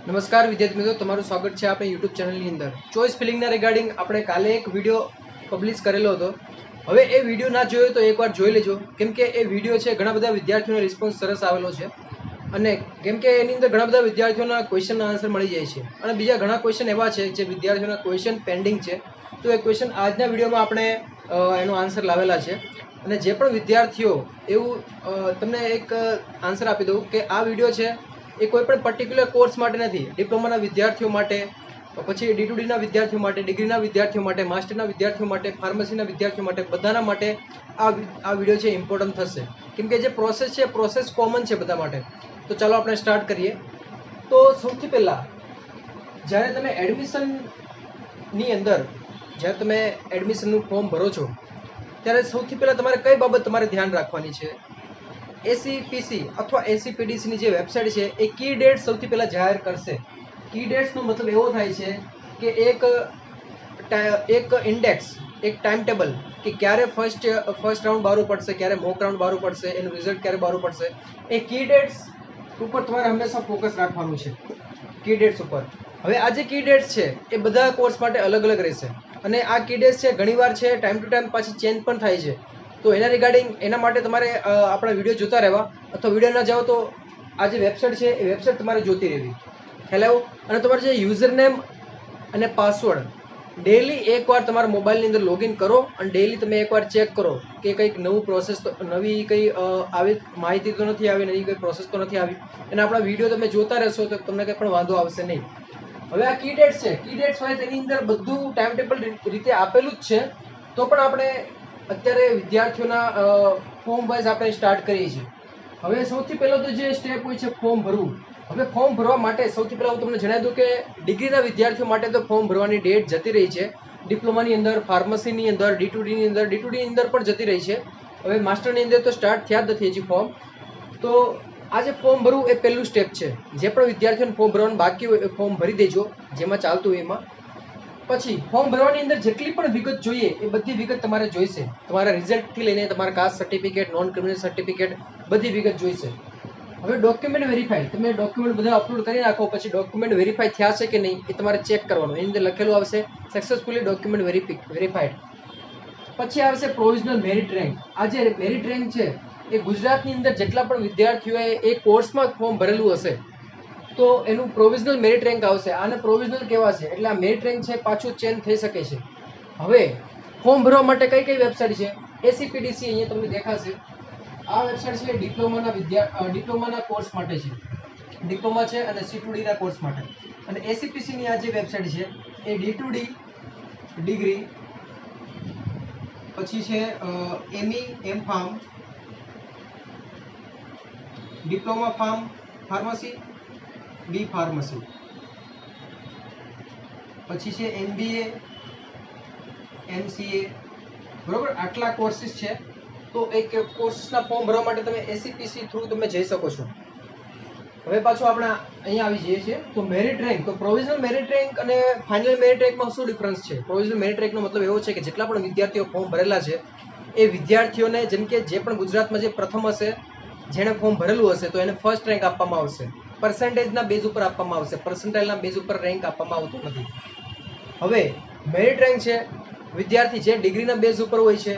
નમસ્કાર વિદ્યાર્થી મિત્રો, તમારું સ્વાગત છે આપણી યુટ્યુબ ચેનલની અંદર. ચોઇસ ફિલિંગના રિગાર્ડિંગ આપણે કાલે એક વિડીયો પબ્લિશ કરેલો હતો. હવે એ વિડીયો ના જોયો તો એકવાર જોઈ લેજો, કેમ કે એ વિડીયો છે ઘણા બધા વિદ્યાર્થીઓનો રિસ્પોન્સ સરસ આવેલો છે. અને કેમ કે એની અંદર ઘણા બધા વિદ્યાર્થીઓના ક્વેશ્ચનના આન્સર મળી જાય છે, અને બીજા ઘણા ક્વેશ્ચન એવા છે જે વિદ્યાર્થીઓના ક્વેશ્ચન પેન્ડિંગ છે. તો એ ક્વેશ્ચન આજના વિડીયોમાં આપણે એનો આન્સર લાવેલા છે. અને જે પણ વિદ્યાર્થીઓ એવું તમને એક આન્સર આપી દઉં કે આ વિડીયો છે એ કોઈ પણ પર્ટિક્યુલર કોર્સ માટે નથી. ડિપ્લોમાના વિદ્યાર્થીઓ માટે, પછી D2Dના વિદ્યાર્થીઓ માટે, ડિગ્રીના વિદ્યાર્થીઓ માટે, માસ્ટરના વિદ્યાર્થીઓ માટે, ફાર્મસીના વિદ્યાર્થીઓ માટે, બધાના માટે આ વિડીયો છે ઇમ્પોર્ટન્ટ થશે. કેમ કે જે પ્રોસેસ છે પ્રોસેસ કોમન છે બધા માટે. તો ચાલો આપણે સ્ટાર્ટ કરીએ. તો સૌથી પહેલાં જ્યારે તમે એડમિશનનું ફોર્મ ભરો છો ત્યારે સૌથી પહેલાં તમારે કઈ બાબત તમારે ધ્યાન રાખવાની છે? એસીપીસી અથવા એસીપીડીસીની જે વેબસાઇટ છે એ કી ડેટ સૌથી પહેલાં જાહેર કરશે. કી ડેટ્સનો મતલબ એવો થાય છે કે એક ઇન્ડેક્સ, એક ટાઈમ ટેબલ કે ક્યારે ફર્સ્ટ રાઉન્ડ બહાર પડશે, ક્યારે મોક રાઉન્ડ બહાર પડશે, એનું રિઝલ્ટ ક્યારે બહાર પડશે. એ કી ડેટ્સ ઉપર તમારે હંમેશા ફોકસ રાખવાનું છે, કી ડેટ્સ ઉપર. હવે આ જે કી ડેટ્સ છે એ બધા કોર્સ માટે અલગ અલગ રહેશે, અને આ કી ડેટ્સ છે ઘણીવાર છે ટાઈમ ટુ ટાઈમ પાછી ચેન્જ પણ થાય છે. તો એના રિગાર્ડિંગ એના માટે તમારે આપણા વિડીયો જોતા રહેવા, અથવા વિડીયો ના જાઓ તો આ જે વેબસાઇટ છે એ વેબસાઇટ તમારે જોતી રહેવી. ખ્યાલ આવ્યો? અને તમારે જે યુઝર નેમ અને પાસવર્ડ ડેલી એકવાર તમારા મોબાઈલની અંદર લોગિન કરો, અને ડેલી તમે એકવાર ચેક કરો કે કંઈક નવું પ્રોસેસ તો નવી કંઈ આવી માહિતી તો નથી આવી, નવી કંઈ પ્રોસેસ તો નથી આવી. અને આપણા વિડીયો તમે જોતા રહેશો તો તમને કંઈ પણ વાંધો આવશે નહીં. હવે આ કી ડેટ્સ છે, કી ડેટ્સ હોય તેની અંદર બધું ટાઈમ ટેબલ રીતે આપેલું જ છે. તો પણ આપણે અત્યારે વિદ્યાર્થીઓના ફોર્મ વાઇઝ આપણે સ્ટાર્ટ કરીએ છીએ. હવે સૌથી પહેલો તો જે સ્ટેપ હોય છે ફોર્મ ભરવું. હવે ફોર્મ ભરવા માટે સૌથી પહેલાં હું તમને જણાવી દઉં કે ડિગ્રીના વિદ્યાર્થીઓ માટે તો ફોર્મ ભરવાની ડેટ જતી રહી છે. ડિપ્લોમાની અંદર, ફાર્મસીની અંદર, D2Dની અંદર પણ જતી રહી છે. હવે માસ્ટરની અંદર તો સ્ટાર્ટ થયા જ નથી હજી ફોર્મ. તો આ જે ફોર્મ ભરવું એ પહેલું સ્ટેપ છે. જે પણ વિદ્યાર્થીઓને ફોર્મ ભરવાનું બાકી હોય એ ફોર્મ ભરી દેજો, જેમાં ચાલતું હોય એમાં. પછી ફોર્મ ભરવાની અંદર જેટલી પણ વિગત જોઈએ એ બધી વિગત તમારે જોઈશે. તમારા રિઝલ્ટથી લઈને તમારા caste certificate, non criminal certificate, બધી વિગત જોઈશે. હવે ડોક્યુમેન્ટ વેરીફાઈ, તમે ડોક્યુમેન્ટ બધા અપલોડ કરી નાખો, પછી ડોક્યુમેન્ટ વેરીફાઈ થયા છે કે નહીં એ તમારે ચેક કરવાનું. એની અંદર લખેલું આવશે સક્સેસફુલી ડોક્યુમેન્ટ વેરીફાઈડ. પછી આવશે પ્રોવિઝનલ મેરિટ રેન્ક. આ જે મેરિટ રેન્ક છે એ ગુજરાતની અંદર જેટલા પણ વિદ્યાર્થીઓએ એ કોર્સમાં ફોર્મ ભરેલું હશે તો એનું પ્રોવિઝનલ મેરિટ રેન્ક આવશે. આને પ્રોવિઝનલ કહેવાશે, એટલે આ મેરિટ રેન્ક છે પાછું ચેન્જ થઈ શકે છે. હવે ફોર્મ ભરવા માટે કઈ કઈ વેબસાઇટ છે? એસીપીડીસી અહીંયા તમને દેખાશે. આ વેબસાઇટ છે ડિપ્લોમાના કોર્સ માટે છે, ડિપ્લોમા છે અને C2Dના કોર્સ માટે. અને એસીપીસીની આ જે વેબસાઇટ છે એ D2D ડિગ્રી, પછી છે એમ ફાર્મ, ડિપ્લોમા ફાર્મસી, બી ફાર્મસી, પછી છે MBA, MCA, બરોબર. આટલા કોર્સીસ છે. તો એક કોર્સના ફોર્મ ભરવા માટે તમે એસીપીસી થ્રુ તમે જઈ શકો છો. હવે પાછું આપણે અહીંયા આવી જઈએ છીએ. તો મેરિટ રેન્ક, તો પ્રોવિઝનલ મેરિટ રેન્ક અને ફાઇનલ મેરિટ રેન્કમાં શું ડિફરન્સ છે? પ્રોવિઝનલ મેરિટ રેન્કનો મતલબ એવો છે કે જેટલા પણ વિદ્યાર્થીઓ ફોર્મ ભરેલા છે એ વિદ્યાર્થીઓને, જેમ કે જે પણ ગુજરાતમાં જે પ્રથમ હશે, જેણે ફોર્મ ભરેલું હશે તો એને ફર્સ્ટ રેન્ક આપવામાં આવશે. પર્સન્ટેજના બેઝ ઉપર આપવામાં આવશે, પર્સન્ટાઇલના બેઝ ઉપર રેન્ક આપવામાં આવતું નથી. હવે મેરિટ રેન્ક છે, વિદ્યાર્થી જે ડિગ્રીના બેઝ ઉપર હોય છે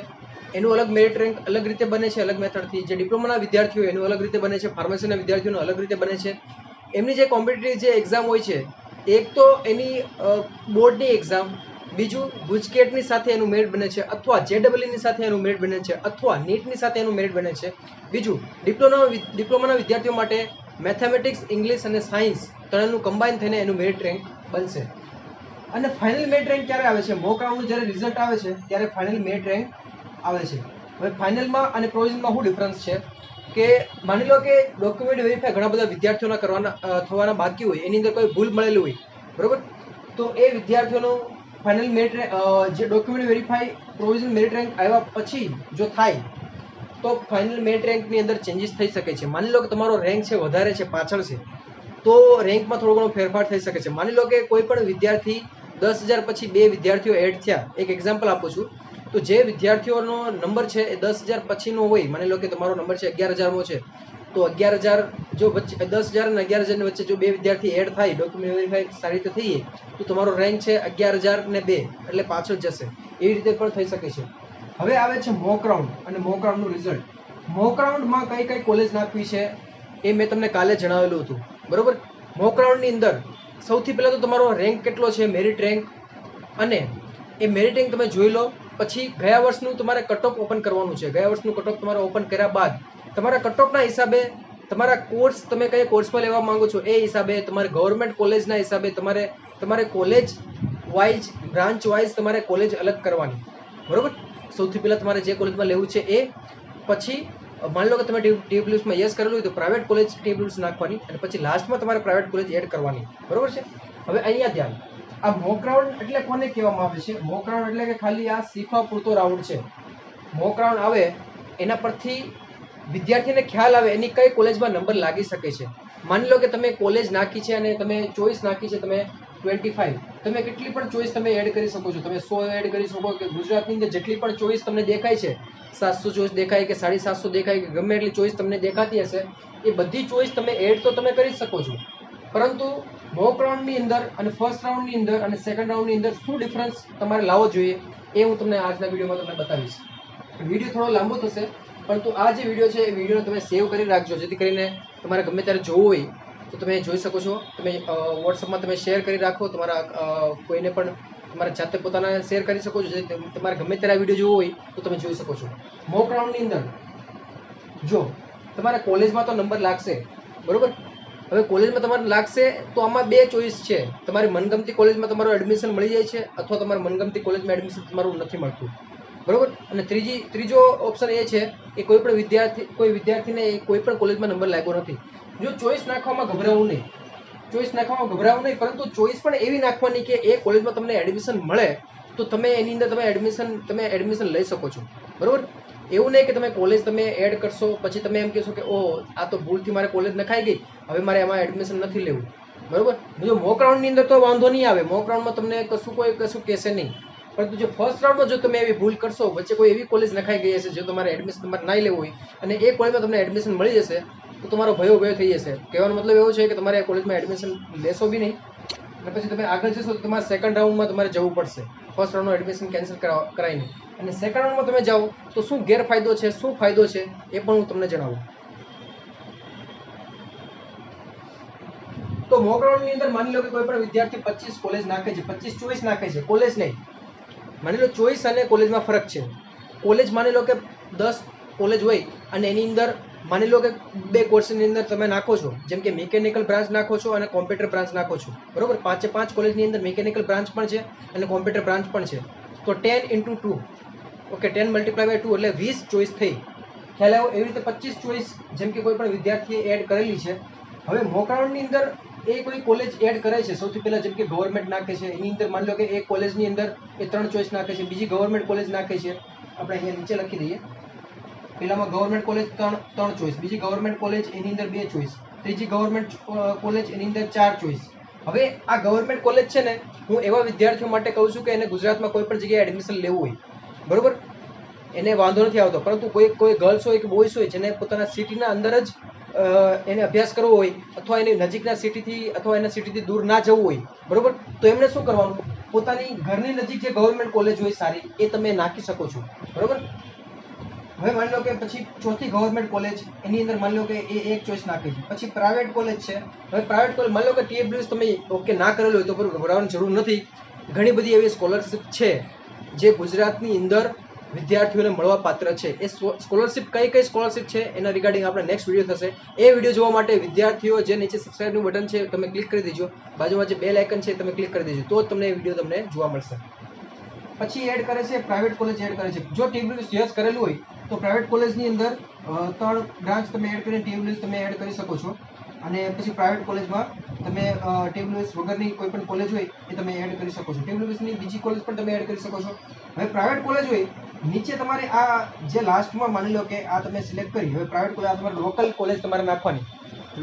એનું અલગ મેરિટ રેન્ક અલગ રીતે બને છે, અલગ મેથડથી. જે ડિપ્લોમાના વિદ્યાર્થીઓ એનું અલગ રીતે બને છે, ફાર્મસીના વિદ્યાર્થીઓનું અલગ રીતે બને છે. એમની જે કોમ્પિટિટિવ જે એક્ઝામ હોય છે, એક તો એની બોર્ડની એક્ઝામ, બીજું ગુજકેટની સાથે એનું મેરિટ બને છે, અથવા JEEની સાથે એનું મેરિટ બને છે, અથવા નીટની સાથે એનું મેરિટ બને છે. બીજું ડિપ્લોમાના વિદ્યાર્થીઓ માટે મેથેમેટિક્સ, ઇંગ્લિશ અને સાયન્સ ત્રણેયનું કમ્બાઈન થઈને એનું મેરિટ રેન્ક બનશે. અને ફાઇનલ મેરિટ રેન્ક ક્યારે આવે છે? મોક રાઉન્ડનું જ્યારે રિઝલ્ટ આવે છે ત્યારે ફાઇનલ મેરિટ રેન્ક આવે છે. હવે ફાઇનલમાં અને પ્રોવિઝનમાં શું ડિફરન્સ છે કે માની લો કે ડોક્યુમેન્ટ વેરીફાઈ ઘણા બધા વિદ્યાર્થીઓના થવાના બાકી હોય, એની અંદર કોઈ ભૂલ મળેલી હોય, બરોબર. તો એ વિદ્યાર્થીઓનું ફાઇનલ મેરિટ જે document verify provisional merit rank આવ્યા પછી જો થાય તો ફાઇનલ મેરિટ રેન્કની અંદર ચેન્જીસ થઈ શકે છે. માની લો કે તમારો રેન્ક છે વધારે છે, પાછળ છે, તો રેન્કમાં થોડો ઘણો ફેરફાર થઈ શકે છે. માની લો કે કોઈ પણ વિદ્યાર્થી 10,000 પછી 2 વિદ્યાર્થીઓ એડ થયા, એક એક્ઝામ્પલ આપું છું. તો જે વિદ્યાર્થીઓનો નંબર છે એ 10,000 પછીનો હોય, માની લો કે તમારો નંબર છે 11,000મો છે, તો 11,000 જો વચ્ચે 10,000 અને 11,000 ની વચ્ચે જો બે વિદ્યાર્થી એડ થાય, ડોક્યુમેન્ટ વેરીફાઈ સારી રીતે થઈ તો તમારો રેન્ક છે 11,002 એટલે પાછળ જશે. એવી રીતે પણ થઈ શકે છે. હવે આવે છે મોક રાઉન્ડ અને મોક રાઉન્ડનું રિઝલ્ટ. મોક રાઉન્ડમાં કઈ કઈ કોલેજ નાખવી છે એ મેં તમને કાલે જણાવેલું હતું, બરોબર. મોક રાઉન્ડની અંદર સૌથી પહેલા તો તમારો રેન્ક કેટલો છે, મેરિટ રેન્ક, અને એ મેરિટ રેન્ક તમે જોઈ લો. પછી ગયા વર્ષનું તમારે કટ ઓફ ઓપન કરવાનું છે. ગયા વર્ષનું કટ ઓફ તમારે ઓપન કર્યા બાદ તમારા કટ ઓફના હિસાબે તમારા કોર્સ તમે કયા કોર્સમાં લેવા માંગો છો એ હિસાબે તમારે ગવર્મેન્ટ કોલેજના હિસાબે તમારે કોલેજ વાઇઝ, બ્રાન્ચ વાઇઝ તમારે કોલેજ અલગ કરવાની, બરોબર. સૌથી પહેલાં તમારે જે કોલેજમાં લેવું છે એ, પછી માની લો કે તમે ટીયુબ્લ્યુસમાં યસ કરેલું હોય તો પ્રાઇવેટ કોલેજ ટીયુબ્લ્યુસ નાખવાની, અને પછી લાસ્ટમાં તમારે પ્રાઇવેટ કોલેજ એડ કરવાની, બરોબર છે. હવે અહીંયા ધ્યાન, આ મોક રાઉન્ડ એટલે કોને કહેવામાં આવે છે? મોક રાઉન્ડ એટલે કે ખાલી આ શીખવા પૂરતો રાઉન્ડ છે. મોક રાઉન્ડ આવે એના પરથી વિદ્યાર્થીને ખ્યાલ આવે એની કઈ કોલેજમાં નંબર લાગી શકે છે. માની લો કે તમે કોલેજ નાખી છે અને તમે ચોઈસ નાખી છે, તમે 25, તમે કેટલી પણ ચોઈસ તમે એડ કરી શકો છો. તમે 100 એડ કરી શકો, કે ગુજરાતની અંદર જેટલી પણ ચોઈસ તમને દેખાય છે, 700 ચોઈસ દેખાય કે 750 દેખાય કે ગમે એટલી ચોઈસ તમને દેખાતી હશે, એ બધી ચોઈસ તમે એડ તો તમે કરી શકો છો. પરંતુ મોક રાઉન્ડની અંદર અને ફર્સ્ટ રાઉન્ડની અંદર અને સેકન્ડ રાઉન્ડની અંદર શું ડિફરન્સ તમારે લાવવો જોઈએ એ હું તમને આજના વિડીયોમાં તમને બતાવીશ. વિડીયો થોડો લાંબો થશે, પરંતુ આ જે વિડીયો છે એ વિડીયોને તમે સેવ કરી રાખજો, જેથી કરીને તમારે ગમે ત્યારે જોવું હોય તો તમે જોઈ શકો છો. તમે વોટ્સઅપમાં તમે શેર કરી રાખો, તમારા કોઈને પણ તમારા જાતે પોતાના શેર કરી શકો છો, જેથી તમારે ગમે ત્યારે આ વિડીયો જોવો હોય તો તમે જોઈ શકો છો. મોક રાઉન્ડની અંદર જો તમારે કોલેજમાં તો નંબર લાગશે, બરોબર. હવે કોલેજમાં તમારે લાગશે તો આમાં બે ચોઈસ છે. તમારી મનગમતી કોલેજમાં તમારું એડમિશન મળી જાય છે, અથવા તમારી મનગમતી કોલેજમાં એડમિશન તમારું નથી મળતું, બરોબર. અને ત્રીજો ઓપ્શન એ છે કે કોઈ વિદ્યાર્થીને કોઈ પણ કોલેજમાં નંબર લાગ્યો નથી. જો ચોઈસ નાખવામાં ગભરાવું નહીં, પરંતુ ચોઈસ પણ એવી નાખવાની કે એ કોલેજમાં તમને એડમિશન મળે તો તમે એની અંદર તમે એડમિશન લઈ શકો છો, બરોબર. એવું નહીં કે તમે કોલેજ તમે એડ કરશો પછી તમે એમ કહેશો કે ઓહો આ તો ભૂલથી મારે કોલેજ નખાઈ ગઈ, હવે મારે એમાં એડમિશન નથી લેવું, બરોબર. જો મોક રાઉન્ડની અંદર તો વાંધો નહીં આવે, મોક રાઉન્ડમાં તમને કશું કહેશે નહીં. પરંતુ જો ફર્સ્ટ રાઉન્ડમાં જો તમે એવી ભૂલ કરશો, વચ્ચે કોઈ એવી કોલેજ નખાઈ ગઈ હશે જો તમારે એડમિશન તમારે ના લેવું હોય અને એ કોલેજમાં તમને એડમિશન મળી જશે તો તમારો ભયો થઈ જશે. કહેવાનો મતલબ એવો છે કે તમારે આ કોલેજમાં એડમિશન લેશો બી નહીં, અને પછી તમે આગળ જશો તો તમારે સેકન્ડ રાઉન્ડમાં તમારે જવું પડશે. ફર્સ્ટ રાઉન્ડનું એડમિશન કેન્સલ કરાવીને અને સેકન્ડ રાઉન્ડમાં તમે જાઓ તો શું ગેરફાયદો છે, શું ફાયદો છે એ પણ હું તમને જણાવું. તો મોક રાઉન્ડની અંદર માની લો કે કોઈ પણ વિદ્યાર્થી 25 કોલેજ નાખે છે, 25 ચોઈસ નાખે છે, કોલેજ નહીં. માની લો ચોઈસ અને કોલેજમાં ફરક છે. કોલેજ માની લો કે 10 કોલેજ હોય અને એની અંદર માની લો કે બે કોર્સની અંદર તમે નાખો છો, જેમ કે મિકેનિકલ બ્રાન્ચ નાખો છો અને કોમ્પ્યુટર બ્રાન્ચ નાખો છો, બરોબર. 5 કોલેજની અંદર મિકેનિકલ બ્રાન્ચ પણ છે અને કોમ્પ્યુટર બ્રાન્ચ પણ છે. તો 10 × 2, ઓકે, 10 × 2 એટલે 20 ચોઈસ થઈ. ખ્યાલ આવ્યો? એવી રીતે 25 ચોઈસ જેમ કે કોઈ પણ વિદ્યાર્થીએ એડ કરેલી છે. હવે મોક રાઉન્ડની અંદર એ કોઈ કોલેજ એડ કરે છે, સૌથી પહેલા જેમ કે ગવર્મેન્ટ નાખે છે, એની અંદર માની લો કે એક કોલેજની અંદર એ 3 ચોઈસ નાખે છે, બીજી ગવર્મેન્ટ કોલેજ નાખે છે. આપણે અહીંયા નીચે લખી દઈએ. પહેલામાં ગવર્મેન્ટ કોલેજ 3 ચોઈસ, બીજી ગવર્મેન્ટ કોલેજ એની અંદર 2 ચોઈસ, ત્રીજી ગવર્મેન્ટ કોલેજ એની અંદર 4 ચોઈસ. હવે આ ગવર્મેન્ટ કોલેજ છે ને, હું એવા વિદ્યાર્થીઓ માટે કહું છું કે એને ગુજરાતમાં કોઈ પણ જગ્યાએ એડમિશન લેવું હોય, બરોબર, એને વાંધો નથી આવતો. પરંતુ કોઈ ગર્લ્સ હોય કે બોયસ હોય જેને પોતાના સિટીના અંદર જ એને અભ્યાસ કરવો હોય, અથવા એની નજીકના સિટીથી અથવા એના સિટીથી દૂર ના જવું હોય, બરોબર, તો એમણે શું કરવાનું, પોતાની ઘરની નજીક જે ગવર્મેન્ટ કોલેજ હોય સારી એ તમે નાખી શકો છો, બરોબર. હવે માની લો કે પછી ચોથી ગવર્મેન્ટ કોલેજ એની અંદર માની લો કે એ એક ચોઈસ નાખી છે. પછી પ્રાઇવેટ કોલેજ છે. હવે પ્રાઇવેટ કોલેજ માની લો કે ટીએબલ્યુએસ તમે ઓકે ના કરેલું હોય તો બરોબર, ગભરાવાની જરૂર નથી. ઘણી બધી એવી સ્કોલરશિપ છે જે ગુજરાતની અંદર વિદ્યાર્થીઓને મળવા પાત્ર છે. એ સ્કોલરશિપ કઈ સ્કોલરશિપ છે એના રિગાર્ડિંગ આપણે નેક્સ્ટ વિડીયો થશે. એ વિડીયો જોવા માટે વિદ્યાર્થીઓ જે નીચે સબસ્ક્રાઇબનું બટન છે તમે ક્લિક કરી દેજો, બાજુમાં જે બેલ આઇકન છે તમે ક્લિક કરી દેજો, તો જ તમને એ વિડીયો તમને જોવા મળશે. પછી એડ કરે છે પ્રાઇવેટ કોલેજ એડ કરે છે. જો ટીએબલ્યુએસ યસ કરેલું હોય તો પ્રાઇવેટ કોલેજની અંદર 3 બ્રાન્ચ તમે એડ કરીને ટીએબલ્યુએસ તમે એડ કરી શકો છો. અને પછી પ્રાઇવેટ કોલેજમાં તમે ટીએબલ્યુએસ વગરની કોઈ પણ કોલેજ હોય એ તમે એડ કરી શકો છો. ટીએબલ્યુએસની બીજી કોલેજ પણ તમે એડ કરી શકો છો. હવે પ્રાઇવેટ કોલેજ હોય નીચે તમારે આ જે લાસ્ટમાં માની લો કે આ તમે સિલેક્ટ કરી. હવે પ્રાઇવેટ કોલેજ આ તમારે લોકલ કોલેજ તમારે નાખવાની,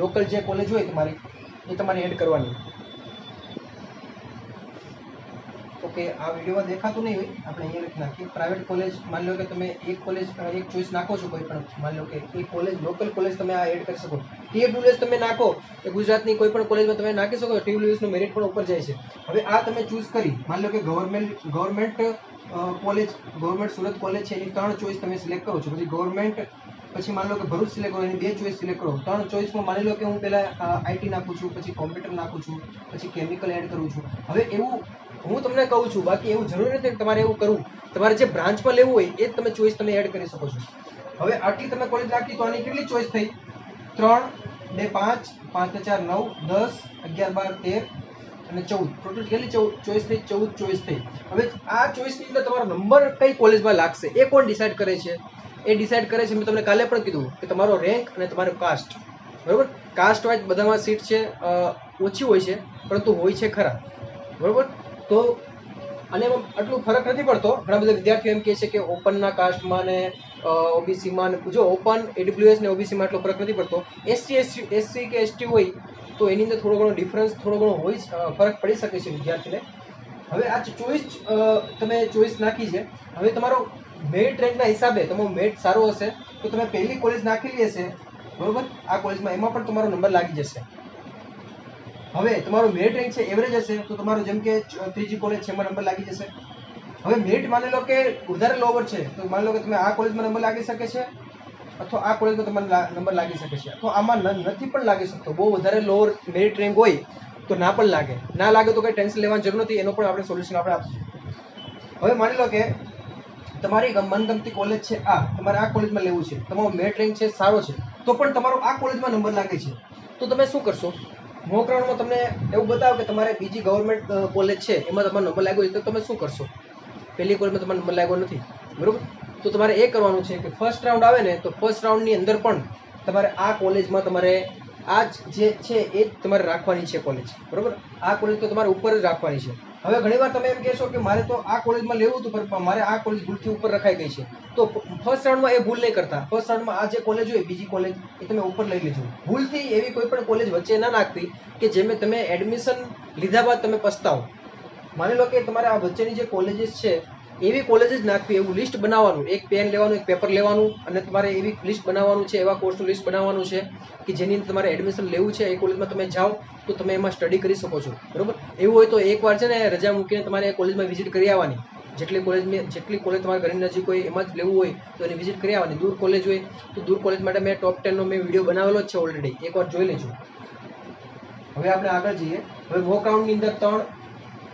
લોકલ જે કોલેજ હોય તમારી એ તમારે એડ કરવાની, ઓકે, આ વિડીયોમાં દેખાતું નહીં હોય, આપણે અહીંયા લખી નાખીએ પ્રાઇવેટ કોલેજ. માની લો કે તમે એક કોલેજ એક ચોઈસ નાખો છો કોઈ પણ, માની લો કે એ કોલેજ લોકલ કોલેજ તમે આ એડ કરી શકો. TWS તમે નાખો એ ગુજરાતની કોઈ પણ કોલેજમાં તમે નાખી શકો. TWS નું મેરિટ પણ ઉપર જાય છે. હવે આ તમે ચૂઝ કરી, માની લો કે government college, government Surat college છે, એની 3 ચોઈસ તમે સિલેક્ટ કરો છો. પછી ગવર્મેન્ટ, પછી માની લો કે ભરૂચ સિલેક્ટ કરો, એની 2 ચોઈસ સિલેક્ટ કરો. 3 ચોઈસમાં માની લો કે હું પહેલા IT નાખું છું, પછી કોમ્પ્યુટર નાખું છું, પછી કેમિકલ એડ કરું છું. હવે એવું હું તમને કહું છું, બાકી એવું જરૂરી નથી કે તમારે એવું કરવું. તમારે જે બ્રાન્ચમાં લેવું હોય એ જ તમે ચોઈસ તમે એડ કરી શકો છો. હવે આટલી તમે કોલેજ નાખી તો આની કેટલી ચોઈસ થઈ? 3, 2, 5, 5 ને 4 9, 10, 11, 12, 13 અને 14. ટોટલ કેટલી ચોઈસ થઈ? 14 ચોઈસ થઈ. હવે આ ચોઈસની અંદર તમારો નંબર કઈ કોલેજમાં લાગશે એ કોણ ડિસાઇડ કરે છે? એ ડિસાઇડ કરે છે, મેં તમને કાલે પણ કીધું કે તમારો રેન્ક અને તમારો કાસ્ટ. બરોબર, કાસ્ટ વાઇઝ બધામાં સીટ છે ઓછી હોય છે, પરંતુ હોય છે ખરા. બરોબર, તો અને એમાં આટલું ફરક નથી પડતો. ઘણા બધા વિદ્યાર્થીઓ એમ કહે છે કે ઓપનના કાસ્ટમાં ને ઓબીસીમાં, જો ઓપન AWS ને ઓબીસીમાં એટલો ફરક નથી પડતો. એસસી કે ST હોય તો એની અંદર થોડો ઘણો ડિફરન્સ, થોડો ઘણો હોય, ફરક પડી શકે છે વિદ્યાર્થીને. હવે આ ચોઈસ તમે ચોઈસ નાખી છે. હવે તમારો મેરિટ રેન્કના હિસાબે તમારો મેરિટ સારો હશે તો તમે પહેલી કોલેજ નાખેલી હશે, બરોબર, આ કોલેજમાં, એમાં પણ તમારો નંબર લાગી જશે. હવે તમારો મેરિટ રેન્ક છે એવરેજ હશે તો તમારો જેમ કે ત્રીજી કોલેજ છે એમાં નંબર લાગી જશે. હવે મેરિટ માની લો કે વધારે લોવર છે તો માની લો કે તમે આ કોલેજમાં નંબર લાગી શકે છે, અથવા આ કોલેજમાં તમારે નંબર લાગી શકે છે, અથવા આમાં નથી પણ લાગી શકતો. બહુ વધારે લોઅર મેરિટ રેન્ક હોય તો ના પણ લાગે. ના લાગે તો કંઈ ટેન્શન લેવાની જરૂર નથી, એનો પણ આપણે સોલ્યુશન આપણે આપીશું. હવે માની લો કે તમારી મનગમતી કોલેજ છે આ, તમારે આ કોલેજમાં લેવું છે, તમારો મેરિટ રેન્ક છે સારો છે, તો પણ તમારો આ કોલેજમાં નંબર લાગે છે, તો તમે શું કરશો? મોક રાઉન્ડમાં તમને એવું બતાવો કે તમારે બીજી ગવર્મેન્ટ કોલેજ છે એમાં તમારો નંબર લાગ્યો છે, તો તમે શું કરશો? પહેલી કોલેજમાં તમારો નંબર લાગ્યો નથી, બરોબર, તો તમારે એ કરવાનું છે કે ફર્સ્ટ રાઉન્ડ આવે ને તો ફર્સ્ટ રાઉન્ડની અંદર પણ તમારે આ કોલેજમાં તમારે આ જે છે એ જ તમારે રાખવાની છે કોલેજ, બરોબર. આ કોલેજ તો તમારે ઉપર જ રાખવાની છે. હવે ઘણીવાર તમે એમ કહેશો કે મારે તો આ કોલેજમાં લેવું હતું પણ મારે આ કોલેજ ભૂલથી ઉપર રખાઈ ગઈ છે, તો ફર્સ્ટ રાઉન્ડમાં એ ભૂલ નહીં કરતા. ફર્સ્ટ રાઉન્ડમાં આ જે કોલેજ હોય બીજી કોલેજ એ તમે ઉપર લઈ લેજો. ભૂલથી એવી કોઈ પણ કોલેજ વચ્ચે ના નાખવી કે જેમાં તમે એડમિશન લીધા બાદ તમે પસ્તાવો. માની લો કે તમારે આ વચ્ચેની જે કોલેજીસ છે એવી કોલેજ જ નાખવી, એવું લિસ્ટ બનાવવાનું. એક પેન લેવાનું, એક પેપર લેવાનું અને તમારે એવી લિસ્ટ બનાવવાનું છે, એવા કોર્સનું લિસ્ટ બનાવવાનું છે કે જેની અંદર તમારે એડમિશન લેવું છે. એ કોલેજમાં તમે જાઓ તો તમે એમાં સ્ટડી કરી શકો છો, બરોબર. એવું હોય તો એકવાર છે ને રજા મૂકીને તમારે એ કોલેજમાં વિઝિટ કરી આવવાની. જેટલી કોલેજ તમારા ઘરની નજીક હોય એમાં જ લેવું હોય તો એની વિઝિટ કરી આવવાની. દૂર કોલેજ હોય તો દૂર કોલેજ માટે મેં ટોપ 10 નો મેં વિડીયો બનાવેલો જ છે ઓલરેડી, એકવાર જોઈ લેજો. હવે આપણે આગળ જઈએ. હવે મોક રાઉન્ડની અંદર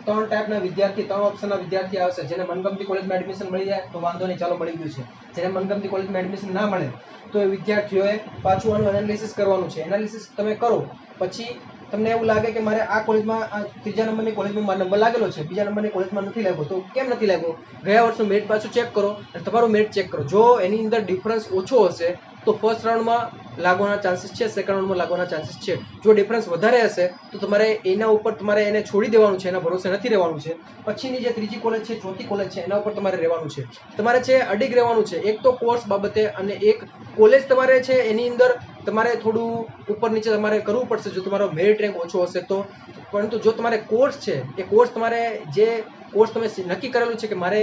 ત્રણ ટાઈપના વિદ્યાર્થી, 3 ઓપ્શનના વિદ્યાર્થી આવશે. જેને મનગમતી કોલેજમાં એડમિશન મળી જાય તો વાંધો નહીં, ચાલો મળી ગયું છે. જેને મનગમતી કોલેજમાં એડમિશન ના મળે તો એ વિદ્યાર્થીઓએ પાછું આનું એનાલિસિસ કરવાનું છે. એનાલિસિસ તમે કરો પછી તમને એવું લાગે કે મારે આ કોલેજમાં, આ ત્રીજા નંબરની કોલેજમાં મારો નંબર લાગેલો છે, બીજા નંબરની કોલેજમાં નથી લાગ્યો, તો કેમ નથી લાગ્યો? ગયા વર્ષનું મેરિટ પાછું ચેક કરો અને તમારું મેરિટ ચેક કરો. જો એની અંદર ડિફરન્સ ઓછો હશે તો ફર્સ્ટ રાઉન્ડમાં લાગવાના ચાન્સીસ છે, સેકન્ડ રાઉન્ડમાં લાગવાના ચાન્સીસ છે. જો ડિફરન્સ વધારે હશે તો તમારે એના ઉપર તમારે એને છોડી દેવાનું છે, એના ભરોસે નથી રહેવાનું છે. પછીની જે ત્રીજી કોલેજ છે, ચોથી કોલેજ છે, એના ઉપર તમારે રહેવાનું છે. તમારે છે અડીગ રહેવાનું છે, એક તો કોર્સ બાબતે અને એક કોલેજ તમારે છે એની અંદર તમારે થોડું ઉપર નીચે તમારે કરવું પડશે જો તમારો મેરિટ રેન્ક ઓછો હશે તો. પરંતુ જો તમારે કોર્સ છે એ કોર્સ તમારે જે કોર્સ તમે નક્કી કરેલું છે કે મારે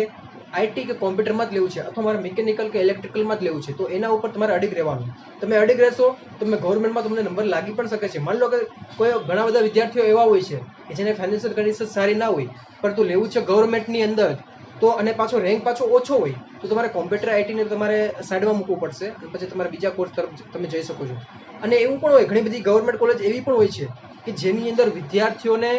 IT કે કોમ્પ્યુટરમાં જ લેવું છે અથવા મારે મિકેનિકલ કે ઇલેક્ટ્રિકલમાં જ લેવું છે, તો એના ઉપર તમારે અડીગ રહેવાનું. તમે અડીગ રહેશો તો તમે ગવર્મેન્ટમાં તમને નંબર લાગી પણ શકે છે. માની લો કે કોઈ ઘણા બધા વિદ્યાર્થીઓ એવા હોય છે કે જેને ફાઇનાન્શિયલ કન્ડિશન સારી ના હોય પરંતુ લેવું છે ગવર્મેન્ટની અંદર, તો અને પાછો રેન્ક પાછો ઓછો હોય તો તમારે કોમ્પ્યુટર IT ને તમારે સાઈડમાં મૂકવું પડશે અને પછી તમારે બીજા કોર્સ તરફ તમે જઈ શકો છો. અને એવું પણ હોય, ઘણી બધી ગવર્મેન્ટ કોલેજ એવી પણ હોય છે કે જેની અંદર વિદ્યાર્થીઓને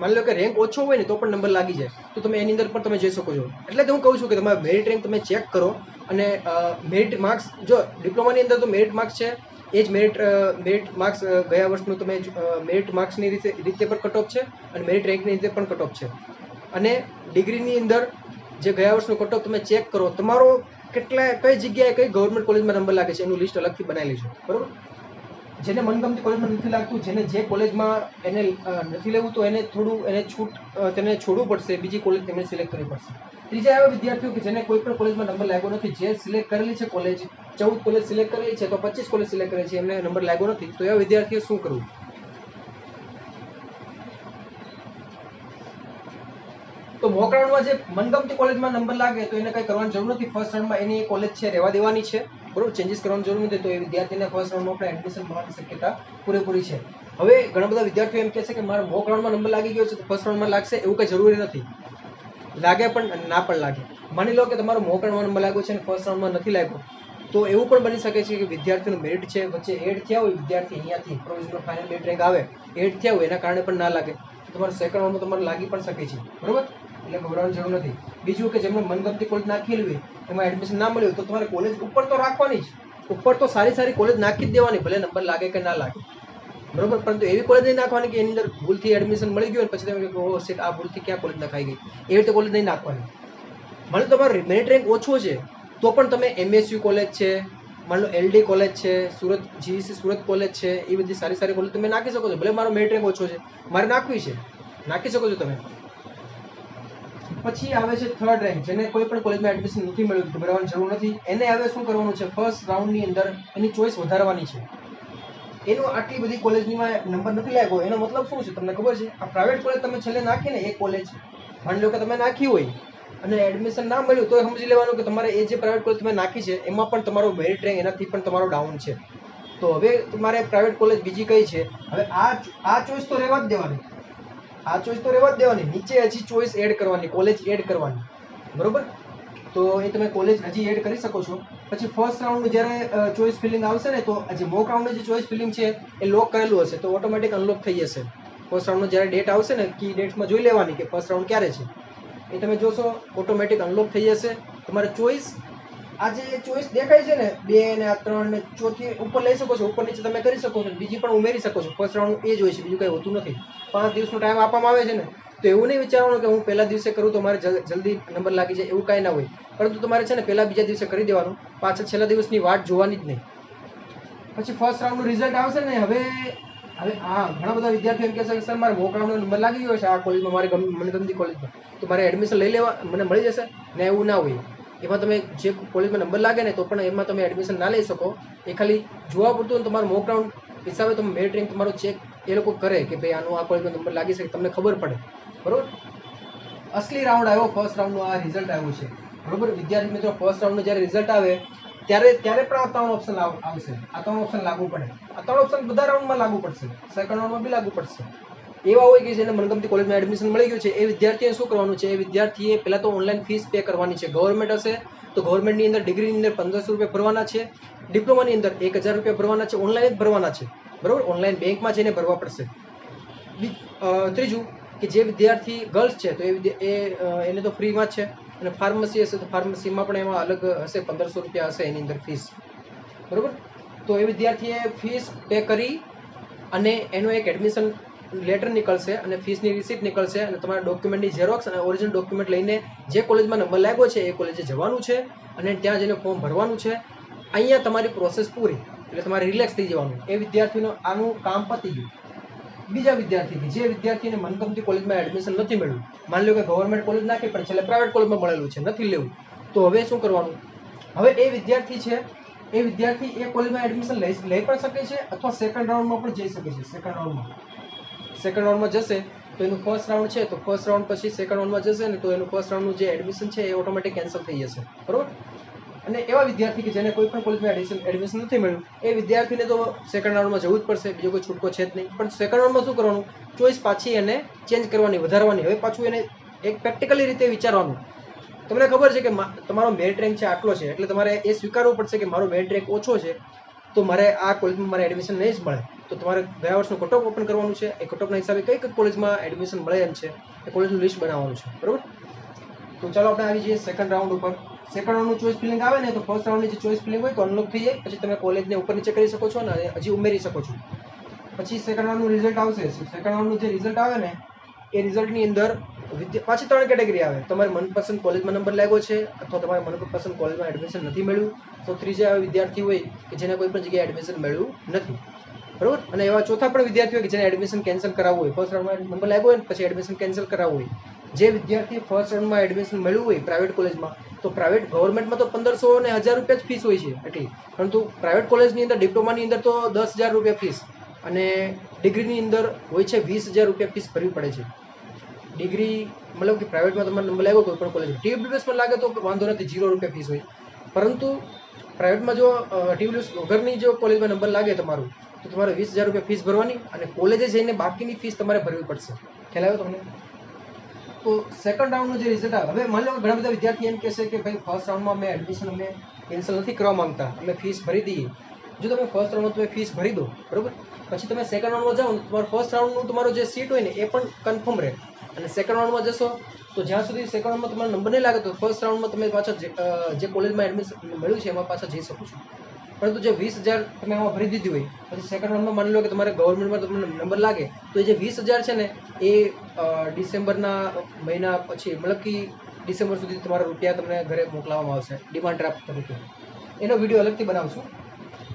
માની લો કે રેન્ક ઓછો હોય ને તો પણ નંબર લાગી જાય, તો તમે એની અંદર પણ તમે જઈ શકો છો. એટલે જ હું કહું છું કે તમારા મેરિટ રેન્ક તમે ચેક કરો અને મેરિટ માર્ક્સ, જો ડિપ્લોમાની અંદર તો મેરિટ માર્ક્સ છે એ જ મેરિટ માર્ક્સ ગયા વર્ષનું તમે મેરિટ માર્ક્સની રીતે પણ કટ ઓફ છે અને મેરિટ રેન્કની રીતે પણ કટ ઓફ છે. અને ડિગ્રીની અંદર જે ગયા વર્ષનું કટ ઓફ તમે ચેક કરો, તમારો કઈ જગ્યાએ કઈ ગવર્મેન્ટ કોલેજમાં નંબર લાગે છે એનું લિસ્ટ અલગથી બનાવી લેજો, બરોબર. જેને મનગમતી કોલેજમાં નથી લાગતું, જેને જે કોલેજમાં એને નથી લેવું તો એને તેને છોડવું પડશે, બીજી કોલેજ તેમને સિલેક્ટ કરવી પડશે. ત્રીજા એવા વિદ્યાર્થીઓ કે જેને કોઈ પણ કોલેજમાં નંબર લાગ્યો નથી, જે સિલેક્ટ કરેલી છે કોલેજ, 14 કોલેજ સિલેક્ટ કરેલી છે તો 25 કોલેજ સિલેક્ટ કરેલી છે, એમને નંબર લાગ્યો નથી, તો એવા વિદ્યાર્થીઓ શું કરવું? તો મોક રાઉન્ડમાં જે મનગમતી કોલેજમાં નંબર લાગે તો એને કંઈ કરવાની જરૂર નથી. ફર્સ્ટ રાઉન્ડમાં એની એ કોલેજ છે રહેવા દેવાની છે, બરોબર, ચેન્જીસ કરવાની જરૂર નથી. તો એ વિદ્યાર્થીને ફર્સ્ટ રાઉન્ડમાં પણ એડમિશન મળવાની શક્યતા પૂરેપૂરી છે. હવે ઘણા બધા વિદ્યાર્થીઓ એમ કહે છે કે મારા મોક રાઉન્ડમાં નંબર લાગી ગયો છે તો ફર્સ્ટ રાઉન્ડમાં લાગશે, એવું કંઈ જરૂરી નથી. લાગે પણ અને ના પણ લાગે. માની લો કે તમારો મોક રાઉન્ડમાં નંબર લાગ્યો છે અને ફર્સ્ટ રાઉન્ડમાં નથી લાગ્યો, તો એવું પણ બની શકે છે કે વિદ્યાર્થીનું મેરિટ છે વચ્ચે એડ થયા હોય, વિદ્યાર્થી અહીંયાથી પ્રોવિઝનલ ફાઇનલ મેરિટ રેન્ક આવે એડ થયા હોય, એના કારણે પણ ના લાગે. તમારે સેકન્ડ રાઉન્ડમાં તમારે લાગી પણ શકે છે, બરોબર, એટલે ગભરાવાની જરૂર નથી. બીજું કે જેમને મનગમતી કોલેજ નાખેલી હોય એમાં એડમિશન ના મળ્યું તો તમારે કોલેજ ઉપર તો રાખવાની જ, ઉપર તો સારી સારી કોલેજ નાખી જ દેવાની, ભલે નંબર લાગે કે ના લાગે, બરોબર. પરંતુ એવી કોલેજ નહીં નાખવાની કે એની અંદર ભૂલથી એડમિશન મળી ગયું અને પછી તમે કહો ઓહ શિટ, આ ભૂલથી ક્યાં કોલેજ નખાઈ ગઈ, એવી રીતે કોલેજ નહીં નાખવાની. માનો તમારો મેરિટ રેન્ક ઓછો છે તો પણ તમે MSU કોલેજ છે, માની લો LD કોલેજ છે, સુરત GEC સુરત કોલેજ છે, એ બધી સારી સારી કોલેજ તમે નાખી શકો છો. ભલે મારો મેરિટ રેન્ક ઓછો છે, મારે નાખવી છે, નાખી શકો છો તમે. પછી આવે છે થર્ડ રેન્ક, જેને કોઈ પણ કોલેજમાં એડમિશન નથી મળ્યું, ગભરાવાની જરૂર નથી. એને હવે શું કરવાનું છે, ફર્સ્ટ રાઉન્ડની અંદર એની ચોઈસ વધારવાની છે. એનો આટલી બધી કોલેજમાં નંબર નથી લાગ્યો, એનો મતલબ શું છે તમને ખબર છે? આ પ્રાઇવેટ કોલેજ તમે છેલ્લે નાખીને એ કોલેજ, માની લો કે તમે નાખી હોય અને એડમિશન ના મળ્યું તો સમજી લેવાનું કે તમારે એ જે પ્રાઇવેટ કોલેજ તમે નાખી છે એમાં પણ તમારો મેરિટ રેન્ક એનાથી પણ તમારો ડાઉન છે. તો હવે તમારે પ્રાઇવેટ કોલેજ બીજી કઈ છે, હવે આ ચોઈસ તો રહેવા જ દેવાની, આ ચોઈસ તો રહેવા જ દેવાની, નીચે હજી ચોઈસ એડ કરવાની, કોલેજ એડ કરવાની, બરોબર. તો એ તમે કોલેજ હજી એડ કરી શકો છો. પછી ફર્સ્ટ રાઉન્ડનું જ્યારે ચોઈસ ફિલિંગ આવશે ને, તો જે મોક રાઉન્ડનું જે ચોઈસ ફિલિંગ છે એ લોક કરેલું હશે તો ઓટોમેટિક અનલોક થઈ જશે. ફર્સ્ટ રાઉન્ડનો જ્યારે ડેટ આવશે ને, કી ડેટ્સમાં જોઈ લેવાની કે ફર્સ્ટ રાઉન્ડ ક્યારે છે, એ તમે જોશો ઓટોમેટિક અનલોક થઈ જશે. તમારે ચોઈસ આ જે ચોઈસ દેખાય છે ને 2 ને 3 ને ચોથી ઉપર લઈ શકો છો, ઉપર નીચે તમે કરી શકો છો, બીજી પણ ઉમેરી શકો છો. ફર્સ્ટ રાઉન્ડ એ જ હોય છે, બીજું કંઈ હોતું નથી. 5 દિવસનો ટાઈમ આપવામાં આવે છે ને, તો એવું નહીં વિચારવાનું કે હું પહેલા દિવસે કરું તો મારે જલ્દી નંબર લાગી જાય, એવું કાંઈ ના હોય. પરંતુ તમારે છે ને પહેલા બીજા દિવસે કરી દેવાનું, પાછળ છેલ્લા દિવસની વાટ જોવાની જ નહીં. પછી ફર્સ્ટ રાઉન્ડનું રિઝલ્ટ આવશે ને, હવે ઘણા બધા વિદ્યાર્થીઓ એમ કહે છે કે સર મારે મોક રાઉન્ડનો નંબર લાગી ગયો છે આ કોલેજમાં, મારી મનગમતી કોલેજમાં, તો મારે એડમિશન લઈ લેવા, મને મળી જશે ને? એવું ના હોય. એમાં તમે જે કોલેજમાં નંબર લાગે ને તો પણ એમાં તમે એડમિશન ના લઈ શકો. એ ખાલી જોવા પૂરતું તમારું મોક રાઉન્ડ હિસાબે તમે મેરિટ રેન્ક તમારો ચેક એ લોકો કરે કે ભાઈ આનો આ કોલેજમાં નંબર લાગી શકે, તમને ખબર પડે, બરોબર. અસલી રાઉન્ડ આવ્યો, ફર્સ્ટ રાઉન્ડનો આ રિઝલ્ટ આવ્યું છે, બરોબર. વિદ્યાર્થી મિત્રો, ફર્સ્ટ રાઉન્ડનું જ્યારે રિઝલ્ટ આવે ત્યારે પણ આ 3 ઓપ્શન આવશે, આ 3 ઓપ્શન લાગુ પડે. આ 3 ઓપ્શન બધા રાઉન્ડમાં લાગુ પડશે, સેકન્ડ રાઉન્ડમાં બી લાગુ પડશે. એવા હોય કે જેને મનગમતી કોલેજમાં એડમિશન મળી ગયું છે, એ વિદ્યાર્થીએ શું કરવાનું છે, એ વિદ્યાર્થીએ પહેલાં તો ઓનલાઈન ફીસ પે કરવાની છે. ગવર્મેન્ટ હશે તો ગવર્મેન્ટની અંદર ડિગ્રીની અંદર 1500 રૂપિયા ભરવાના છે, ડિપ્લોમાની અંદર 1000 રૂપિયા ભરવાના છે, ઓનલાઈન જ ભરવાના છે, બરોબર. ઓનલાઈન બેંકમાં જઈને ભરવા પડશે. ત્રીજું કે જે વિદ્યાર્થી ગર્લ્સ છે તો એને તો ફ્રીમાં જ છે, અને ફાર્મસી હશે તો ફાર્મસીમાં પણ એમાં અલગ હશે, 1500 રૂપિયા હશે એની અંદર ફીસ, બરોબર. તો એ વિદ્યાર્થીએ ફીસ પે કરી અને એનું એક એડમિશન લેટર નીકળશે અને ફીસની રિસીપ્ટ નીકળશે, અને તમારા ડોક્યુમેન્ટની ઝેરોક્સ અને ઓરિજિનલ ડોક્યુમેન્ટ લઈને જે કોલેજમાં નંબર લાગ્યો છે એ કોલેજે જવાનું છે અને ત્યાં જઈને ફોર્મ ભરવાનું છે. અહીંયા તમારી પ્રોસેસ પૂરી, એટલે તમારે રિલેક્સ થઈ જવાનું. એ વિદ્યાર્થીનું આનું કામ પતી ગયું. બીજા વિદ્યાર્થી, જે વિદ્યાર્થીને મનગમતી કોલેજમાં એડમિશન નથી મળ્યું, માની લો કે ગવર્મેન્ટ કોલેજ નાખી પણ છેલ્લે પ્રાઇવેટ કોલેજમાં મળેલું છે, નથી લેવું, તો હવે શું કરવાનું? હવે એ વિદ્યાર્થી છે, એ વિદ્યાર્થી એ કોલેજમાં એડમિશન લઈ પણ શકે છે અથવા સેકન્ડ રાઉન્ડમાં પણ જઈ શકે છે. સેકન્ડ રાઉન્ડમાં જશે તો એનું ફર્સ્ટ રાઉન્ડ છે, તો ફર્સ્ટ રાઉન્ડ પછી સેકન્ડ રાઉન્ડમાં જશે ને તો એનું ફર્સ્ટ રાઉન્ડનું જે એડમિશન છે એ ઓટોમેટિક કેન્સલ થઈ જશે, બરોબર. અને એવા વિદ્યાર્થી કે જેને કોઈ પણ કોલેજમાં એડમિશન નથી મળ્યું, એ વિદ્યાર્થીને તો સેકન્ડ રાઉન્ડમાં જવું જ પડશે, બીજો કોઈ છૂટકો છે જ નહીં. પણ સેકન્ડ રાઉન્ડમાં શું કરવાનું, ચોઈસ પાછી એને ચેન્જ કરવાની, વધારવાની. હવે પાછું એને એક પ્રેક્ટિકલી રીતે વિચારવાનું. તમને ખબર છે કે તમારો મેરિટ રેન્ક છે આટલો છે, એટલે તમારે એ સ્વીકારવું પડશે કે મારો મેરિટ રેન્ક ઓછો છે તો મારે આ કોલેજમાં મારે એડમિશન નહીં જ મળે. તો તમારે ગયા વર્ષનું કટઓફ ઓપન કરવાનું છે, એ કટઓફના હિસાબે કઈ કોલેજમાં એડમિશન મળે એમ છે એ કોલેજનું લિસ્ટ બનાવવાનું છે, બરોબર. તો ચાલો આપણે આવી જઈએ સેકન્ડ રાઉન્ડ ઉપર. સેકન્ડ રાઉન્ડનું ચોઈસ ફિલિંગ આવે ને તો ફર્સ્ટ રાઉન્ડની જે ચોઈસ ફિલિંગ હોય તો અનલોક થઈ જાય, પછી તમે કોલેજને ઉપર નીચે કરી શકો છો અને હજી ઉમેરી શકો છો. પછી સેકન્ડ રાઉન્ડનું રિઝલ્ટ આવશે. સેકન્ડ રાઉન્ડનું જે રિઝલ્ટ આવે ને એ રિઝલ્ટની અંદર પાછી 3 કેટેગરી આવે. તમારે મનપસંદ કોલેજમાં નંબર લાગ્યો છે અથવા તમારે મનપસંદ કોલેજમાં એડમિશન નથી મળ્યું, તો ત્રીજા એવા વિદ્યાર્થી હોય કે જેને કોઈ પણ જગ્યાએ એડમિશન મળ્યું નથી, બરોબર. અને એવા ચોથા પણ વિદ્યાર્થીઓ કે જેને એડમિશન કેન્સલ કરાવવું હોય, ફર્સ્ટ રાઉન્ડમાં નંબર લાગ્યો હોય પછી એડમિશન કેન્સલ કરાવવું હોય. જે વિદ્યાર્થી ફર્સ્ટ રાઉન્ડમાં એડમિશન મળ્યું હોય પ્રાઇવેટ કોલેજમાં, તો પ્રાઇવેટ ગવર્મેન્ટમાં તો 1500 ને 1000 રૂપિયા જ ફીસ હોય છે એટલી, પરંતુ પ્રાઇવેટ કોલેજની અંદર ડિપ્લોમાની અંદર તો 10,000 રૂપિયા ફીસ અને ડિગ્રીની અંદર હોય છે 20,000 રૂપિયા ફીસ ભરવી પડે છે. ડિગ્રી મતલબ કે પ્રાઇવેટમાં તમારો નંબર લાગ્યો કોઈ પણ કોલેજ TWSમાં લાગે તો વાંધો નથી, 0 રૂપિયા ફીસ હોય. પરંતુ પ્રાઇવેટમાં જો TWS વગરની જો કોલેજમાં નંબર લાગે તમારું, તો તમારે 20,000 રૂપિયા ફીસ ભરવાની અને કોલેજે જઈને બાકીની ફીસ તમારે ભરવી પડશે. ખ્યાલ આવ્યો તમને? તો સેકન્ડ રાઉન્ડનું જે રિઝલ્ટ આવે, હવે માની લો ઘણા બધા વિદ્યાર્થી એમ કહેશે કે ભાઈ ફર્સ્ટ રાઉન્ડમાં અમે એડમિશન અમે કેન્સલ નથી કરવા માંગતા, અમે ફીસ ભરી દઈએ. જો તમે ફર્સ્ટ રાઉન્ડમાં તમે ફીસ ભરી દો, બરાબર, પછી તમે સેકન્ડ રાઉન્ડમાં જાઓ ને તમારું ફર્સ્ટ રાઉન્ડનું તમારો જે સીટ હોય ને એ પણ કન્ફર્મ રહે. અને સેકન્ડ રાઉન્ડમાં જશો તો જ્યાં સુધી સેકન્ડ રાઉન્ડમાં તમારો નંબર નહીં લાગે તો ફર્સ્ટ રાઉન્ડમાં તમે પાછા જે કોલેજમાં એડમિશન મળ્યું છે એમાં પાછા જઈ શકો છો. પરંતુ જે 20,000 તમે એમાં ભરી દીધી હોય, પછી સેકન્ડ રાઉન્ડમાં માની લો કે તમારે ગવર્મેન્ટમાં તમને નંબર લાગે તો એ જે 20,000 છે ને એ ડિસેમ્બરના મહિના પછી મતલબ કે ડિસેમ્બર સુધી તમારા રૂપિયા તમને ઘરે મોકલાવવામાં આવશે ડિમાન્ડ ડ્રાફ્ટ તરીકે. એનો વિડીયો અલગથી બનાવશું.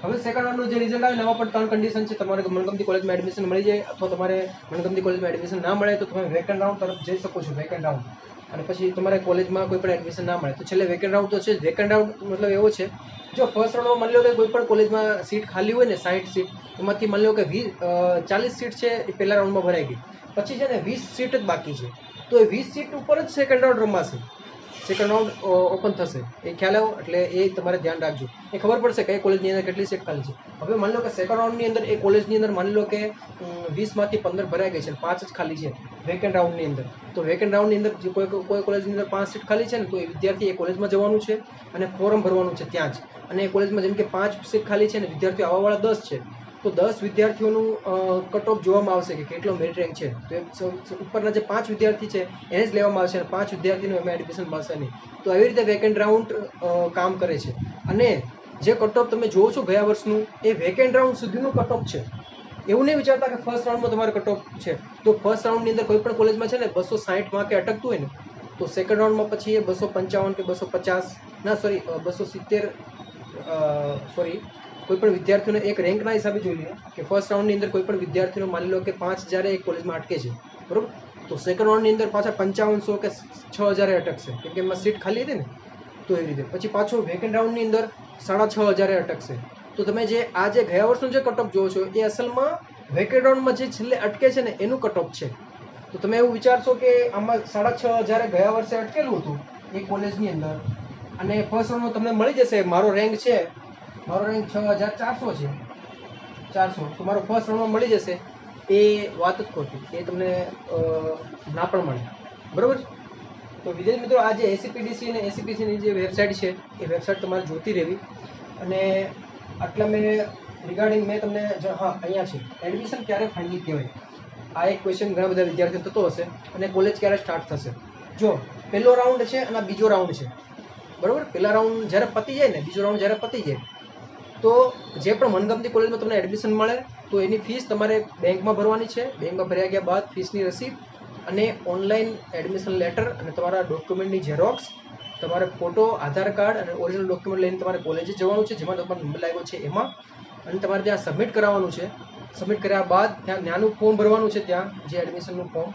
હવે સેકન્ડ રાઉન્ડનું જે રિઝલ્ટ આવે એમાં પણ 3 કન્ડિશન છે. તમારે મનગમતી કોલેજમાં એડમિશન મળી જાય અથવા તમારે મનગમતી કોલેજમાં એડમિશન ના મળે તો તમે વેકન્ટ રાઉન્ડ તરફ જઈ શકો છો, વેકન્ટ રાઉન્ડ. અને પછી તમારે કોલેજમાં કોઈ પણ એડમિશન ના મળે તો છેલ્લે વેકન્ટ રાઉન્ડ તો છે. વેકન્ટ રાઉન્ડ મતલબ એવો છે, જો ફર્સ્ટ રાઉન્ડમાં માની લો કે કોઈ પણ કોલેજમાં સીટ ખાલી હોય ને 60 સીટ, એમાંથી માની લો કે 40 સીટ છે એ પહેલા રાઉન્ડમાં ભરાઈ ગઈ, પછી છે ને 20 સીટ જ બાકી છે. તો એ 20 સીટ ઉપર જ સેકન્ડ રાઉન્ડ રમાશે, સેકન્ડ રાઉન્ડ ઓપન થશે. એ ખ્યાલ આવ્યો? એટલે એ તમારે ધ્યાન રાખજો, એ ખબર પડશે કઈ કોલેજની અંદર કેટલી સીટ ખાલી છે. હવે માની લો કે સેકન્ડ રાઉન્ડની અંદર એ કોલેજની અંદર માની લો કે 20માંથી 15 ભરાઈ ગઈ છે, 5 જ ખાલી છે વેકેન્ટ રાઉન્ડની અંદર. તો વેકેન્ટ રાઉન્ડની અંદર જે કોઈ કોલેજની અંદર 5 સીટ ખાલી છે ને તો એ વિદ્યાર્થી એ કોલેજમાં જવાનું છે અને ફોર્મ ભરવાનું છે ત્યાં જ. અને એ કોલેજમાં જેમ કે 5 સીટ ખાલી છે ને વિદ્યાર્થીઓ આવવાવાળા 10 છે, તો 10 વિદ્યાર્થીઓનું કટ ઓફ જોવામાં આવશે કે કેટલો મેરિટ રેન્ક છે. તો એ ઉપરના જે 5 વિદ્યાર્થી છે એને જ લેવામાં આવશે અને 5 વિદ્યાર્થીનું એમાં એડમિશન મળશે નહીં. તો આવી રીતે વેકેન્ટ રાઉન્ડ કામ કરે છે. અને જે કટ ઓફ તમે જોવો છો ગયા વર્ષનું એ વેકેન્ટ રાઉન્ડ સુધીનું કટ ઓફ છે. એવું નહીં વિચારતા કે ફર્સ્ટ રાઉન્ડમાં તમારે કટ ઓફ છે. તો ફર્સ્ટ રાઉન્ડની અંદર કોઈ પણ કોલેજમાં છે ને 260 માર્કે અટકતું હોય ને તો સેકન્ડ રાઉન્ડમાં પછી એ 255 કે 250 ના સોરી 270 સોરી કોઈ પણ વિદ્યાર્થીઓને એક રેન્કના હિસાબે જોઈ લઈએ કે ફર્સ્ટ રાઉન્ડની અંદર કોઈ પણ વિદ્યાર્થીનો માની લો કે 5,000 એક કોલેજમાં અટકે છે, બરાબર, તો સેકન્ડ રાઉન્ડની અંદર પાછા 5500 કે 6,000 અટકશે કેમ કે એમાં સીટ ખાલી હતી ને. તો એવી રીતે પછી પાછું વેકેન્ટ રાઉન્ડની અંદર 6,500 અટકશે. તો તમે જે આ જે ગયા વર્ષનું જે કટ ઓફ જોવો છો એ અસલમાં વેકેન્ટ રાઉન્ડમાં જે છેલ્લે અટકે છે ને એનું કટ ઓફ છે. તો તમે એવું વિચારશો કે આમાં 6,500 ગયા વર્ષે અટકેલું હતું એ કોલેજની અંદર અને ફર્સ્ટ રાઉન્ડમાં તમને મળી જશે. મારો રેન્ક છે, મારો રેન્ક 6,400 છે, 400, તો મારો ફર્સ્ટ રાઉન્ડમાં મળી જશે. એ વાત જ ખોટી, એ તમને ના પણ મળે, બરાબર. તો વિદ્યાર્થી મિત્રો આ જે ACPDC અને ACPCની જે વેબસાઇટ છે એ વેબસાઇટ તમારે જોતી રહેવી. અને આટલા મેં રિગાર્ડિંગ મેં તમને હા અહીંયા છે એડમિશન ક્યારે ફાઇનલ કહેવાય. આ એક ક્વેશ્ચન ઘણા બધા વિદ્યાર્થીઓ થતો હશે. અને કોલેજ ક્યારે સ્ટાર્ટ થશે. જો પહેલો રાઉન્ડ છે અને બીજો રાઉન્ડ છે, બરાબર. પહેલા રાઉન્ડ જ્યારે પતી જાય ને, બીજો રાઉન્ડ જ્યારે પતી જાય તો જે પણ મનગમતી કોલેજમાં તમને એડમિશન મળે તો એની ફીસ તમારે બેંકમાં ભરવાની છે. બેંકમાં ભર્યા ગયા બાદ ફીસની રસીદ અને ઓનલાઈન એડમિશન લેટર અને તમારા ડોક્યુમેન્ટની ઝેરોક્સ, તમારે ફોટો, આધાર કાર્ડ અને ઓરિજિનલ ડોક્યુમેન્ટ લઈને તમારે કોલેજે જવાનું છે જેમાં તમારો નંબર લાગ્યો છે એમાં, અને તમારે ત્યાં સબમિટ કરાવવાનું છે. સબમિટ કર્યા બાદ ત્યાં નાનું ફોર્મ ભરવાનું છે, ત્યાં જે એડમિશનનું ફોર્મ.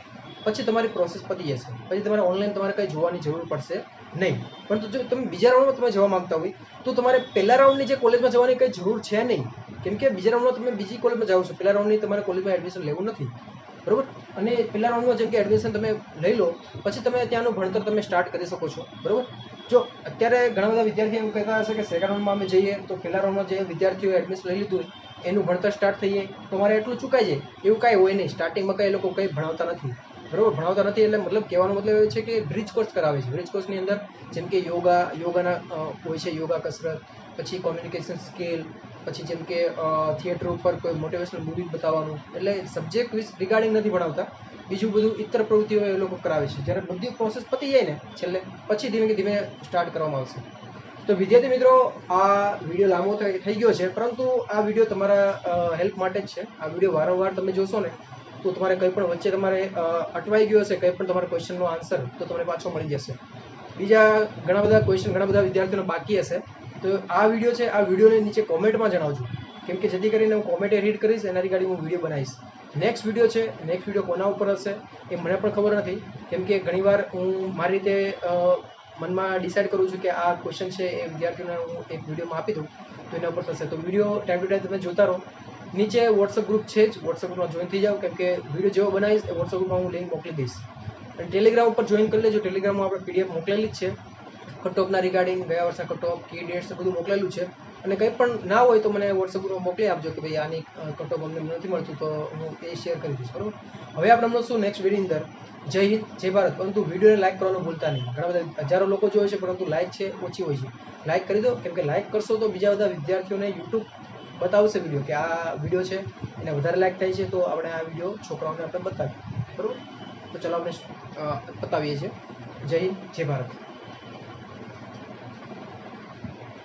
પછી તમારી પ્રોસેસ પતી જશે. પછી તમારે ઓનલાઈન તમારે કંઈ જોવાની જરૂર પડશે નહીં. પરંતુ જો તમે બીજા રાઉન્ડમાં તમે જવા માંગતા હોય તો તમારે પહેલા રાઉન્ડની જે કોલેજમાં જવાની કંઈ જરૂર છે નહીં, કેમ કે બીજા રાઉન્ડમાં તમે બીજી કોલેજમાં જાઓ છો, પહેલા રાઉન્ડની તમારે કોલેજમાં એડમિશન લેવું નથી, બરાબર. અને પહેલા રાઉન્ડમાં જેમ કે એડમિશન તમે લઈ લો પછી તમે ત્યાંનું ભણતર તમે સ્ટાર્ટ કરી શકો છો, બરાબર. જો અત્યારે ઘણા બધા વિદ્યાર્થીઓ એમ કહેતા હશે કે સેકન્ડ રાઉન્ડમાં અમે જઈએ તો પહેલા રાઉન્ડમાં જે વિદ્યાર્થીઓ એડમિશન લઈ લીધું હોય એનું ભણતર સ્ટાર્ટ થઈ જાય તો અમારે એટલું ચૂકાઈ જાય, એવું કાંઈ હોય નહીં. સ્ટાર્ટિંગમાં કંઈ એ લોકો કંઈ ભણાવતા નથી, બરાબર. ભણાવતા નથી એટલે મતલબ કહેવાનો મતલબ એ છે કે બ્રિજ કોર્સ કરાવે છે. બ્રિજ કોર્સની અંદર જેમ કે યોગાના હોય છે, યોગા કસરત, પછી કોમ્યુનિકેશન સ્કિલ, પછી જેમ કે થિયેટર ઉપર કોઈ મોટિવેશનલ મૂવી બતાવવાનું, એટલે સબ્જેક્ટ રિગાર્ડિંગ નથી ભણાવતા. બીજું બધું ઇતર પ્રવૃત્તિઓ એ લોકો કરાવે છે. જ્યારે બધી પ્રોસેસ પતી જાય ને છેલ્લે પછી ધીમે ધીમે સ્ટાર્ટ કરવામાં આવશે. તો વિદ્યાર્થી મિત્રો આ વિડીયો લાંબો થઈ ગયો છે, પરંતુ આ વિડીયો તમારા હેલ્પ માટે જ છે. આ વિડીયો વારંવાર તમે જોશો ને તો તમારે કંઈ પણ વચ્ચે તમારે અટવાઈ ગયો હશે કંઈ પણ તમારા ક્વેશ્ચનનો આન્સર તો તમને પાછો મળી જશે. બીજા ઘણા બધા ક્વેશ્ચન ઘણા બધા વિદ્યાર્થીઓને બાકી હશે તો આ વિડીયો છે, આ વિડીયોની નીચે કોમેન્ટમાં જણાવજો, કેમ કે જેથી કરીને હું કોમેન્ટ રીડ કરીશ એના રિગાર્ડિંગ હું વિડીયો બનાવીશ. નેક્સ્ટ વિડીયો છે, નેક્સ્ટ વિડીયો કોના ઉપર હશે એ મને પણ ખબર નથી, કેમ કે ઘણીવાર હું મારી રીતે મનમાં ડિસાઇડ કરું છું કે આ ક્વેશ્ચન છે એ વિદ્યાર્થીઓને હું એક વિડીયોમાં આપી દઉં તો એના ઉપર થશે. તો વિડીયો ટાઈમ ટુ ટાઈમ તમે જોતા રહો. નીચે વોટ્સઅપ ગ્રુપ છે જ, વોટ્સઅપ ગ્રુપમાં જોઈન થઈ જાઓ, કેમ કે વિડીયો જેવો બનાવીશ એ વોટ્સઅપ ગ્રુપમાં હું લિંક મોકલી દઈશ. અને ટેલિગ્રામ ઉપર જોઈન કરી લેજો. ટેલિગ્રામમાં આપણે પીડીએફ મોકલેલી જ છે કટ ઓફના રિગાર્ડિંગ, ગયા વર્ષના કટ ઓફ, કી ડેટ્સ બધું મોકલેલું છે. અને કંઈ પણ ના હોય તો મને વોટ્સઅપ ગ્રુપમાં મોકલી આપજો કે ભાઈ આની કટ ઓફ અમને નથી મળતું, તો હું એ શેર કરી દઈશ. બરાબર. હવે આપણે મળશું નેક્સ્ટ વિડીયોની અંદર. જય હિન્દ, જય ભારત. પરંતુ વિડીયોને લાઈક કરવાનું ભૂલતા નહીં. ઘણા બધા હજારો લોકો જોવે છે પરંતુ લાઈક છે ઓછી હોય છે. લાઈક કરી દો, કેમ કે લાઈક કરશો તો બીજા બધા વિદ્યાર્થીઓને યુટ્યુબ બતાવશે વિડીયો કે આ વિડીયો છે, એને વધારે લાઈક થાય છે, તો આપણે આ વિડીયો છોકરાઓને આપણે બતાવીએ. બરાબર. તો ચલો આપણે પતાવીએ છીએ. જય હિન્દ, જય ભારત.